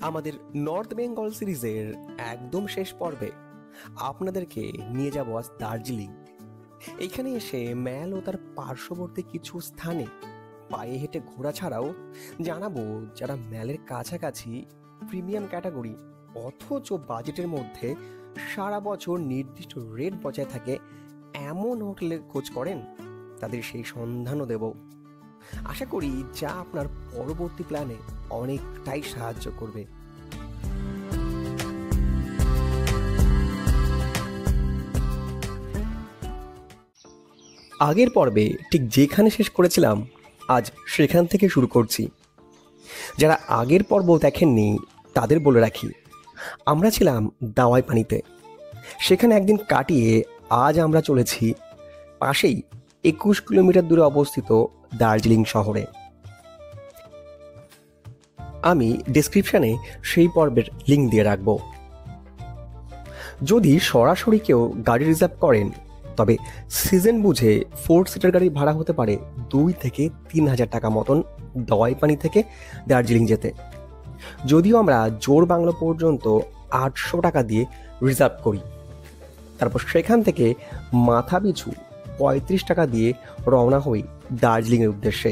আমাদের নর্থ বেঙ্গল সিরিজের একদম শেষ পর্বে আপনাদেরকে নিয়ে যাব আজ দার্জিলিং। এখানে এসে ম্যাল ও তার পার্শ্ববর্তী কিছু স্থানে পায়ে হেঁটে ঘোরা ছাড়াও জানাবো যারা ম্যালের কাছাকাছি প্রিমিয়াম ক্যাটাগরি অথচ বাজেটের মধ্যে সারা বছর নির্দিষ্ট রেট বজায় থাকে এমন হোটেলে খোঁজ করেন, তাদের সেই সন্ধানও দেব। আশা করি যা আপনার পরবর্তী প্ল্যানে অনেকটাই সাহায্য করবে। আগের পর্বে ঠিক যেখানে শেষ করেছিলাম আজ সেখান থেকে শুরু করছি। যারা আগের পর্ব দেখেননি তাদের বলে রাখি, আমরা ছিলাম দাওয়াই পানিতে। সেখানে একদিন কাটিয়ে আজ আমরা চলেছি পাশেই 21 কিলোমিটার দূরে অবস্থিত দার্জিলিং শহরে। আমি ডেসক্রিপশানে সেই পর্বের লিঙ্ক দিয়ে রাখব। যদি সরাসরি কেউ গাড়ি রিজার্ভ করেন তবে সিজন বুঝে 4 সিটার গাড়ি ভাড়া হতে পারে 2 থেকে 3,000 টাকা মতন দাওয়াইপানি থেকে দার্জিলিং যেতে। যদিও আমরা জোর বাংলো পর্যন্ত 800 টাকা দিয়ে রিজার্ভ করি, তারপর সেখান থেকে মাথা পিছু 35 টাকা দিয়ে রওনা হই দার্জিলিংয়ের উদ্দেশ্যে।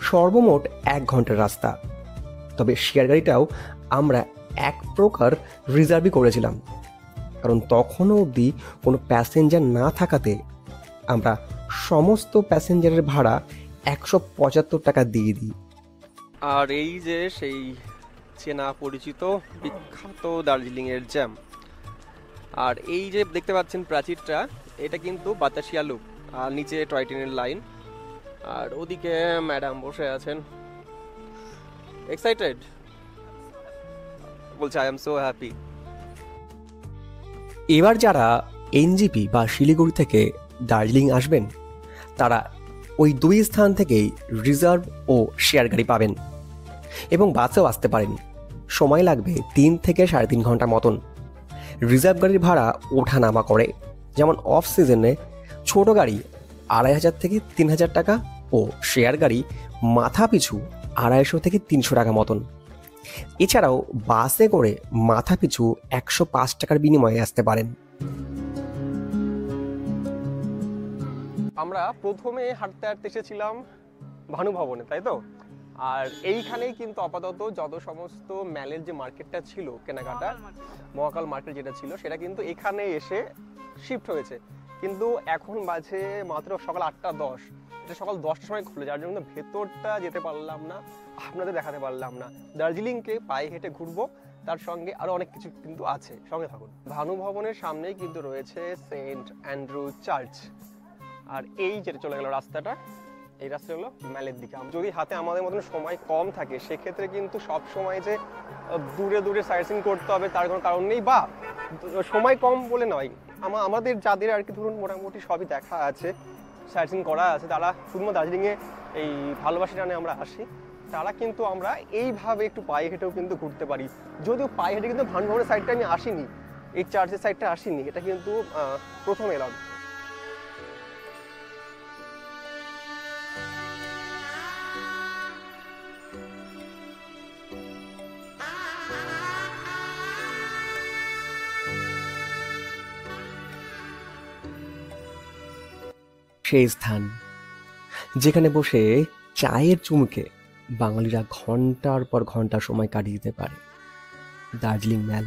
সর্বমোট 1 ঘন্টার রাস্তা। তবে শেয়ার গাড়িটাও আমরা এক প্রকার রিজার্ভই করেছিলাম, কারণ তখনও অবধি কোনো প্যাসেঞ্জার না থাকাতে আমরা সমস্ত প্যাসেঞ্জারের ভাড়া 175 টাকা দিয়ে দিই। আর এই যে সেই চেনা পরিচিত বিখ্যাত দার্জিলিংয়ের জ্যাম। আর এই যে দেখতে পাচ্ছেন প্রাচীরটা, এটা কিন্তু বাতাসিয়া লুপ, আর নিচে টয় ট্রেনের লাইন। আর ওদিকে ম্যাডাম বসে আছেন, এক্সাইটেড, বলছে আই এম সো হ্যাপি। এবার যারা এনজিপি বা শিলিগুড়ি থেকে দার্জিলিং আসবেন তারা ওই 2 স্থান থেকেই রিজার্ভ ও শেয়ার গাড়ি পাবেন এবং বাসেও আসতে পারেন। সময় লাগবে 3 থেকে 3.5 ঘন্টা মতন। রিজার্ভ গাড়ির ভাড়া ওঠা নামা করে, যেমন অফ সিজনে ছোট গাড়ি 2,500 থেকে 3,000 টাকা ও শেয়ার গাড়ি মাথা পিছু 250 থেকে 300 টাকা মতন। এছাড়াও বাসে করে মাথা পিছু 105 টাকার বিনিময়ে আসতে পারেন। আমরা প্রথমে হাঁটতে হাঁটতে এসেছিলাম ভানু ভবনে, তাই তো? আর এইখানেই কিন্তু আপাতত যত সমস্ত ম্যালের যে মার্কেটটা ছিল, কেনাকাটা মহাকাল মার্কেট যেটা ছিল, সেটা কিন্তু এখানে এসে শিফট হয়েছে। কিন্তু এখন বাজে মাত্র সকাল 8:10। এটা সকাল 10টার সময় খুলে, যার জন্য ভেতরটা যেতে পারলাম না, আপনাদের দেখাতে পারলাম না। দার্জিলিংকে পায়ে হেঁটে ঘুরবো, তার সঙ্গে আরো অনেক কিছু কিন্তু আছে, সঙ্গে থাকুন। ভানু ভবনের সামনেই কিন্তু রয়েছে সেন্ট অ্যান্ড্রু চার্চ। আর এই যেটা চলে গেল রাস্তাটা, এই রাস্তা হলো ম্যালের দিকে। যদি হাতে আমাদের মতন সময় কম থাকে, সেক্ষেত্রে কিন্তু সব সময় যে দূরে দূরে সাইট সিইং করতে হবে তার কোনো কারণ নেই, বা সময় কম বলে নয়। আমাদের যাদের আর কি ধরুন মোটামুটি সবই দেখা আছে, সাইট সিইং করা আছে, তারা শুধুমাত্র দার্জিলিংয়ে এই ভালোবাসি টানে আমরা আসি, তারা কিন্তু আমরা এইভাবে একটু পায়ে হেঁটেও কিন্তু ঘুরতে পারি। যদিও পায়ে হেঁটে কিন্তু ভানু ভবনের সাইডটা আমি আসিনি, এই চার্চের সাইডটা আসিনি, এটা কিন্তু প্রথম এলাম। সেই স্থান যেখানে বসে চায়ের চুমুকে বাঙালিরা ঘন্টার পর ঘন্টা সময় কাটিয়ে দিতে পারে। দার্জিলিং ম্যাল,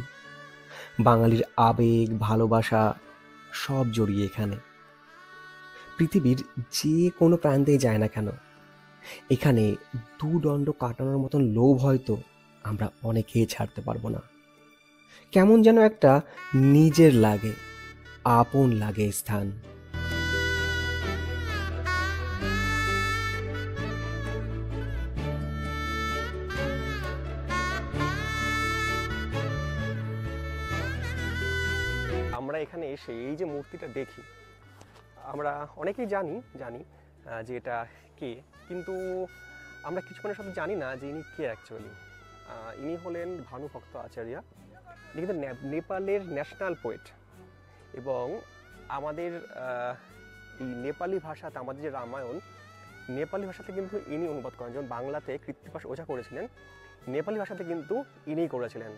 বাঙালির আবেগ ভালোবাসা সব জড়িয়ে এখানে। পৃথিবীর যে কোনো প্রান্তেই যায় না কেন, এখানে দুদণ্ড কাটানোর মতন লোভ হয়তো আমরা অনেকেই ছাড়তে পারবো না। কেমন যেন একটা নিজের লাগে, আপন লাগে স্থান। আমরা এখানে এসে এই যে মূর্তিটা দেখি, আমরা অনেকেই জানি যে এটা কে, কিন্তু আমরা কিছুক্ষণের সাথে জানি না যে ইনি কে অ্যাকচুয়ালি। ইনি হলেন ভানুভক্ত আচার্য। ইনি কিন্তু নেপালের ন্যাশনাল পোয়েট, এবং আমাদের এই নেপালি ভাষাতে আমাদের যে রামায়ণ, নেপালি ভাষাতে কিন্তু ইনি অনুবাদ করেন, যেমন বাংলাতে কৃত্তিবাস ওঝা করেছিলেন, নেপালি ভাষাতে কিন্তু ইনিই করেছিলেন।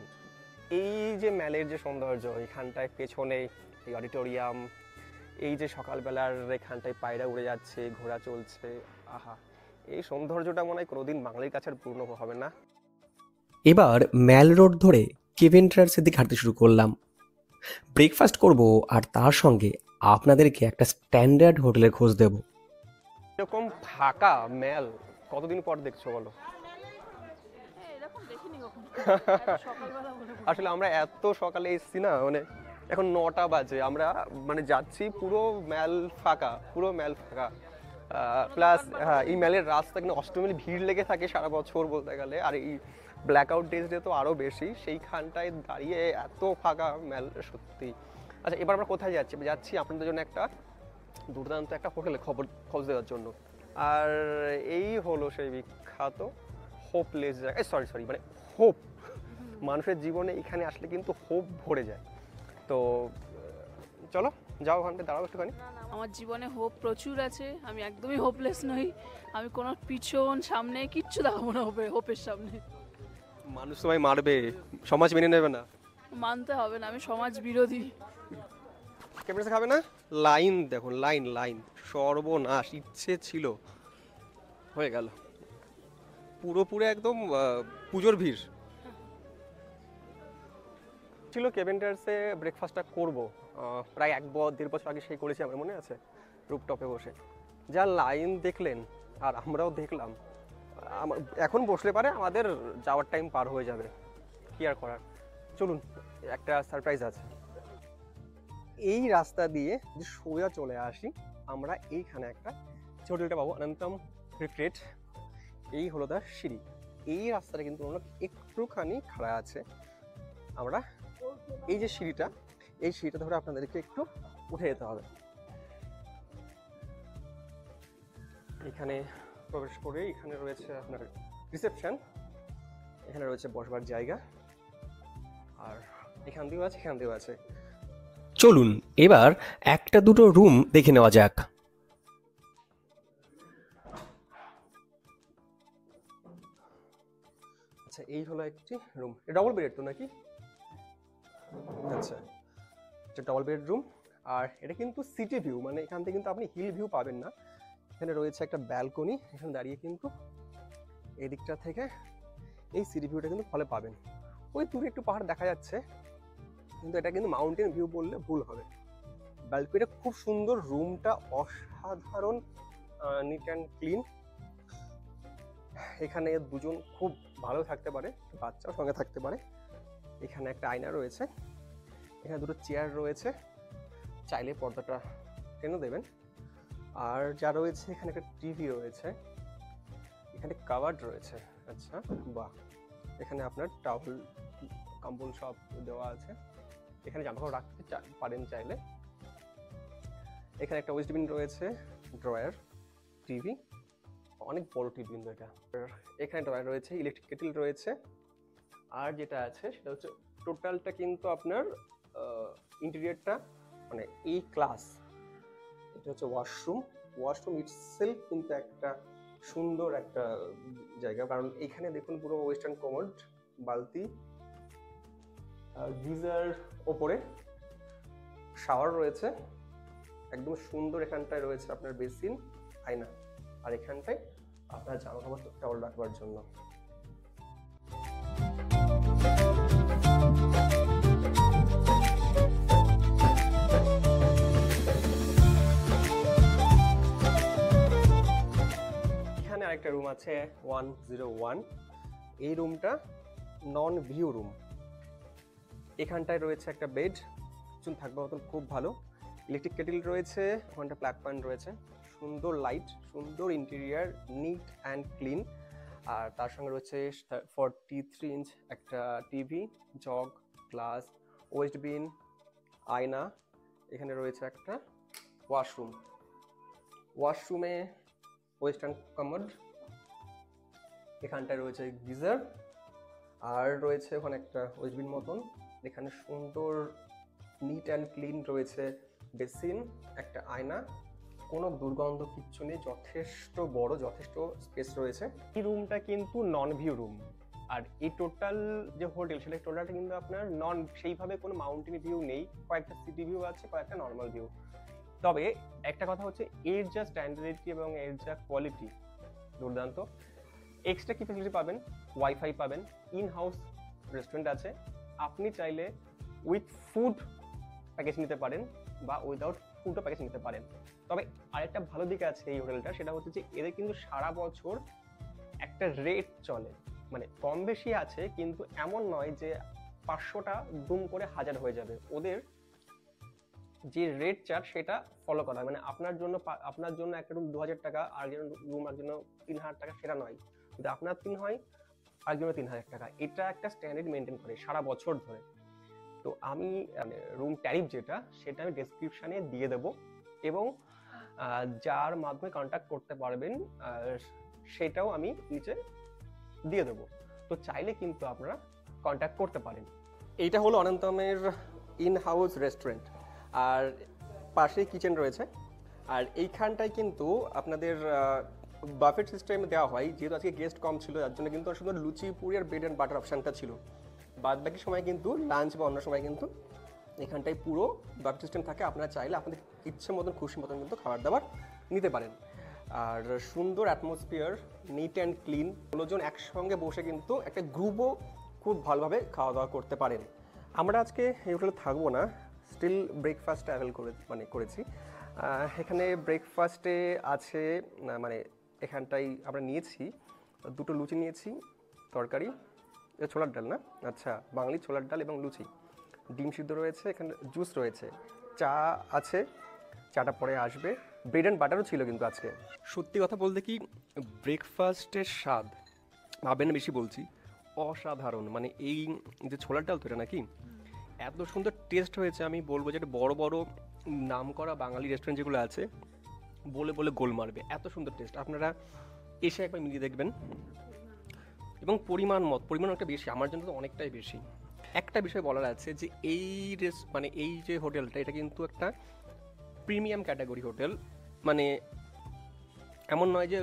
এই যে ম্যালের যে সৌন্দর্য, এখানটায় পেছনে এই অডিটোরিয়াম, এই যে সকালবেলার এখানটায় পায়রা উড়ে যাচ্ছে, ঘোড়া চলছে, আহা, এই সৌন্দর্যটা মনে হয় কোনোদিন বাঙালির কাছে আর পূর্ণ হবে না। এবার ম্যাল রোড ধরে কেভেন ট্রায়ার্সের দিকে হাঁটতে শুরু করলাম। ব্রেকফাস্ট করব আর তার সঙ্গে আপনাদেরকে একটা স্ট্যান্ডার্ড হোটেলের খোঁজ দেব। এরকম ফাঁকা ম্যাল কতদিন পর দেখছো বলো? আসলে আমরা এত সকালে এসেছি না, মানে এখন 9টা বাজে, আমরা মানে যাচ্ছি পুরো ম্যাল ফাঁকা, পুরো ম্যাল ফাঁকা। প্লাস হ্যাঁ, এই ম্যালের রাস্তা কিন্তু অষ্টমীর ভিড় লেগে থাকে সারা বছর বলতে গেলে, আর এই ব্ল্যাক আউট ডেজে তো আরও বেশি, সেইখানটায় দাঁড়িয়ে এত ফাঁকা ম্যাল, সত্যি। আচ্ছা, এবার আমরা কোথায় যাচ্ছি? যাচ্ছি আপনাদের জন্য একটা দুর্দান্ত একটা হোটেলে খোঁজ দেওয়ার জন্য। আর এই হলো সেই বিখ্যাত হোপলেস জায়গা, সরি মানে হোপ। মানুষের জীবনে এখানে আসলে কিন্তু হোপ ভরে যায়। তো চলো যাও, ওখানটা দাঁড়াও একটুখানি। আমার জীবনে হোপ প্রচুর আছে, আমি একদমই হোপলেস নই। আমি কোনো পিছন সামনে কিচ্ছু দেখাবো না হোপের সামনে। মানুষ সবাই মারবে, সমাজ মেনে নেবে না। মানতে হবে না, আমি সমাজ বিরোধী। ক্যামেরা খাবে না। লাইন দেখুন, লাইন সর্বনাশ, ইচ্ছে ছিল হয়ে গেল, পুরোপুরি একদম পুজোর ভিড় ছিল। কেভেন ট্রায়ার্সে ব্রেকফাস্টটা করবো, প্রায় 1-1.5 বছর আগে সেই করেছি, আমার মনে আছে, রুপটপে বসে। যা লাইন দেখলেন আর আমরাও দেখলাম, এখন বসলে পারে আমাদের যাওয়ার টাইম পার হয়ে যাবে, কি আর করার। চলুন, একটা সারপ্রাইজ আছে। এই রাস্তা দিয়ে যে সোজা চলে আসি আমরা, এইখানে একটা হোটেলটা পাবো, অনন্তম রিট্রিট। এই হলো তার সিঁড়ি। এই রাস্তাটা কিন্তু আমরা একটুখানি খাড়া আছে, আমরা এই যে সিঁড়িটা, এই সিঁড়িটা ধরে আপনাদেরকে একটু উঠে যেতে হবে। এখানে প্রবেশ করে এখানে রয়েছে আপনার রিসেপশন, এখানে রয়েছে বসবার জায়গা, আর এখান দিয়েও আছে, এখান দিয়েও আছে। চলুন এবার একটা দুটো রুম দেখে নেওয়া যাক। আচ্ছা, এই হলো একটি রুম, ডবল বেড তো নাকি? আচ্ছা, এটা ডবল বেডরুম। আর এটা কিন্তু সিটি ভিউ, মানে এখান থেকে কিন্তু আপনি হিল ভিউ পাবেন না। এখানে রয়েছে একটা ব্যালকনি, এখানে দাঁড়িয়ে কিন্তু এই দিকটা থেকে এই সিটি ভিউটা কিন্তু ফলে পাবেন। ওই দূরে একটু পাহাড় দেখা যাচ্ছে, কিন্তু এটা কিন্তু মাউন্টেন ভিউ বললে ভুল হবে। ব্যালকনিটা খুব সুন্দর, রুমটা অসাধারণ নিট অ্যান্ড ক্লিন। এখানে দুজন খুব ভালো থাকতে পারে, বাচ্চাও সঙ্গে থাকতে পারে। এখানে একটা আয়না রয়েছে, এখানে দুটো চেয়ার রয়েছে, চাইলে পর্দাটা টেনে দেবেন। আর যা রয়েছে, এখানে একটা টিভি রয়েছে, এখানে কাভার্ড রয়েছে। আচ্ছা, বাহ, এখানে আপনার টাওয়েল কম্বল সব দেওয়া আছে, এখানে জামাকাপড় রাখতে পারেন চাইলে। এখানে একটা ওয়েস্টবিন রয়েছে, ড্রয়ার, টিভি, অনেক বড় টিভি কিন্তু এটা। এখানে ড্রয়ার রয়েছে, ইলেকট্রিক কেটেল রয়েছে। আর যেটা আছে সেটা হচ্ছে টোটালটা কিন্তু আপনার ইন্টেরিয়রটা মানে এই ক্লাস। এটা হচ্ছে ওয়াশরুম ইটসেলফ কিন্তু একটা সুন্দর একটা জায়গা, কারণ এখানে দেখুন পুরো ওয়েস্টার্ন কমোড, বালতি, গিজার, ওপরে শাওয়ার রয়েছে, একদম সুন্দর। এখানটায় রয়েছে আপনার বেসিন, আয়না, আর এখানটায় আপনার জামা কাপড় টাওয়াল রাখবার জন্য। এখানে আরেকটা রুম আছে 101, এই রুমটা নন ভিউ রুম। এখানটায় রয়েছে একটা বেড, চুন থাকবে মতন, খুব ভালো। ইলেকট্রিক কেটেল রয়েছে, ওখানটা প্লাগ পয়েন্ট রয়েছে, সুন্দর লাইট, সুন্দর ইন্টেরিয়ার, নিট অ্যান্ড ক্লিন। আর তার সঙ্গে রয়েছে 43 ইঞ্চ একটা টিভি, জগ, গ্লাস, ওয়েস্টবিন, আয়না। এখানে রয়েছে একটা ওয়াশরুমে ওয়েস্টার্ন কমোড, এখানটায় রয়েছে গিজার, আর রয়েছে ওখানে একটা ওয়েস্টবিন মতন। এখানে সুন্দর নিট অ্যান্ড ক্লিন রয়েছে বেসিন, একটা আয়না, কোনো দুর্গন্ধ কিচ্ছু নেই, যথেষ্ট বড়, যথেষ্ট স্পেস রয়েছে। এই রুমটা কিন্তু নন ভিউ রুম, আর এই টোটাল যে হোটেল সেটা টোটালটা কিন্তু আপনার নন, সেইভাবে কোনো মাউন্টেন ভিউ নেই, কয়েকটা সিটি ভিউ আছে, কয়েকটা নর্মাল ভিউ। তবে একটা কথা হচ্ছে এর যা স্ট্যান্ডার্ডিটি এবং এর যা কোয়ালিটি দুর্দান্ত। এক্সট্রা কি ফেসিলিটি পাবেন? ওয়াইফাই পাবেন, ইন হাউস রেস্টুরেন্ট আছে, আপনি চাইলে উইথ ফুড প্যাকেজ নিতে পারেন বা উইদাউট ফুডও প্যাকেজ নিতে পারেন। তবে আরেকটা ভালো দিক আছে এই হোটেলটা, সেটা হচ্ছে যে এদের কিন্তু সারা বছর একটা রেট চলে, মানে কম বেশি আছে, কিন্তু এমন নয় যে 500টা দুম করে 1000 হয়ে যাবে। ওদের যে রেট চার্ট সেটা ফলো করা হয়, মানে আপনার জন্য একটা রুম 2000 টাকা, আরেকজন রুম আর জন্য 3000 টাকা, সেটা নয়। যদি আপনার 3 হয় আরেকজন 3000 টাকা, এটা একটা স্ট্যান্ডার্ড মেনটেন করে সারা বছর ধরে। তো আমি রুম ট্যারিফ যেটা, সেটা আমি ডেসক্রিপশানে দিয়ে দেবো, এবং যার মাধ্যমে কন্ট্যাক্ট করতে পারবেন সেটাও আমি নিচে দিয়ে দেবো। তো চাইলে কিন্তু আপনারা কন্ট্যাক্ট করতে পারেন। এইটা হলো অনন্তমের ইন হাউস রেস্টুরেন্ট, আর পাশেই কিচেন রয়েছে। আর এইখানটায় কিন্তু আপনাদের বাফেট সিস্টেম দেওয়া হয়, যেহেতু আজকে গেস্ট কম ছিল যার জন্য কিন্তু শুধু লুচি পুরি আর ব্রেড অ্যান্ড বাটার অপশানটা ছিল। বাদ বাকি সময় কিন্তু লাঞ্চ বা অন্য সময় কিন্তু এখানটায় পুরো বাফেট সিস্টেম থাকে, আপনারা চাইলে আপনাদের ইচ্ছে মতন খুশি মতন কিন্তু খাবার দাবার নিতে পারেন। আর সুন্দর অ্যাটমসফিয়ার, নিট অ্যান্ড ক্লিন, 16 জন একসঙ্গে বসে কিন্তু একটা গ্রুপও খুব ভালোভাবে খাওয়া দাওয়া করতে পারেন। আমরা আজকে এই হোটেলে থাকবো না, স্টিল ব্রেকফাস্ট করেছি। এখানে ব্রেকফাস্টে আছে মানে এখানটাই আমরা নিয়েছি 2টো লুচি নিয়েছি, তরকারি, ছোলার ডাল না, আচ্ছা বাঙালি ছোলার ডাল এবং লুচি, ডিম সিদ্ধ রয়েছে, এখানে জুস রয়েছে, চা আছে, চাটা পরে আসবে, ব্রেড অ্যান্ড বাটারও ছিল কিন্তু আজকে। সত্যি কথা বলতে কি, ব্রেকফাস্টের স্বাদ ভাবেন বেশি বলছি, অসাধারণ। মানে এই যে ছোলার ডাল তো এটা নাকি এত সুন্দর টেস্ট হয়েছে, আমি বলবো যে বড় বড় নাম করা বাঙালি রেস্টুরেন্ট যেগুলো আছে বলে বলে গোল মারবে, এত সুন্দর টেস্ট। আপনারা এসে একবার মিলিয়ে দেখবেন। এবং পরিমাণ একটা বেশি, আমার জন্য তো অনেকটাই বেশি। একটা বিষয় বলার আছে যে এই যে হোটেলটা, এটা কিন্তু একটা প্রিমিয়াম ক্যাটাগরি হোটেল। মানে এমন নয় যে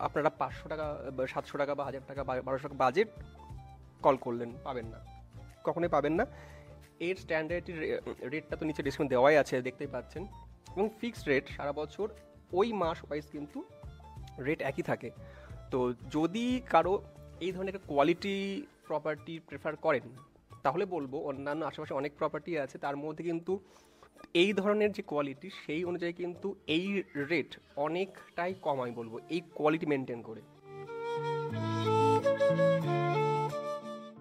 আপনারা 500 টাকা বা 700 টাকা বা 1000 টাকা বা 1200 টাকা বাজেট কল করলেন পাবেন না, কখনোই পাবেন না। এর স্ট্যান্ডার্ড রেটটা তো নিচে ডিসকাউন্ট দেওয়াই আছে, দেখতেই পাচ্ছেন, এবং ফিক্সড রেট সারা বছর ওই মাস ওয়াইজ কিন্তু রেট একই থাকে। তো যদি কারো এই ধরনের একটা কোয়ালিটি প্রপার্টি প্রেফার করেন, তাহলে বলবো অন্যান্য আশেপাশে অনেক প্রপার্টি আছে, তার মধ্যে কিন্তু এই ধরনের যে কোয়ালিটি সেই অনুযায়ী কিন্তু এই রেট অনেকটাই কম, আমি বলবো, এই কোয়ালিটি মেনটেন করে।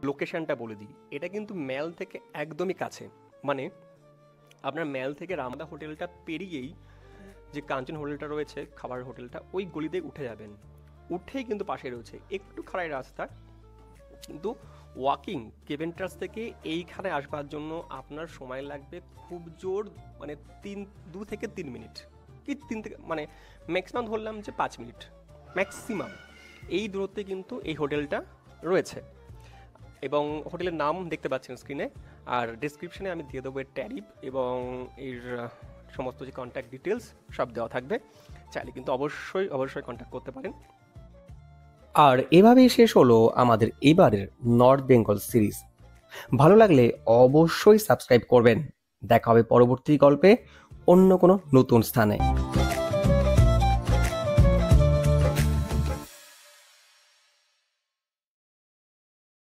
লোকেশনটা বলে দিই, এটা কিন্তু ম্যাল থেকে একদমই কাছে, মানে আপনার ম্যাল থেকে রামদা হোটেলটা পেরিয়েই যে কাঞ্চন হোটেলটা রয়েছে, খাবার হোটেলটা, ওই গলিতে উঠে যাবেন, উঠেই কিন্তু পাশে রয়েছে একটু খাড়াই রাস্তা, কিন্তু ওয়াকিং কেভেন্ট্রাস থেকে এইখানে আসবার জন্য আপনার সময় লাগবে খুব জোর, মানে 2 থেকে 3 মিনিট, কি 3 থেকে মানে ম্যাক্সিমাম ধরলাম যে 5 মিনিট ম্যাক্সিমাম, এই দূরত্বে কিন্তু এই হোটেলটা রয়েছে। এবং হোটেলের নাম দেখতে পাচ্ছেন স্ক্রিনে, আর ডেসক্রিপশনে আমি দিয়ে দেবো এর ট্যারিফ এবং এর সমস্ত যে কন্ট্যাক্ট ডিটেলস সব দেওয়া থাকবে, চাইলে কিন্তু অবশ্যই কন্ট্যাক্ট করতে পারেন। আর এভাবেই শেষ হলো আমাদের এবারের নর্থ বেঙ্গল সিরিজ। ভালো লাগলে অবশ্যই সাবস্ক্রাইব করবেন। দেখা হবে পরবর্তী গল্পে অন্য কোনো নতুন স্থানে।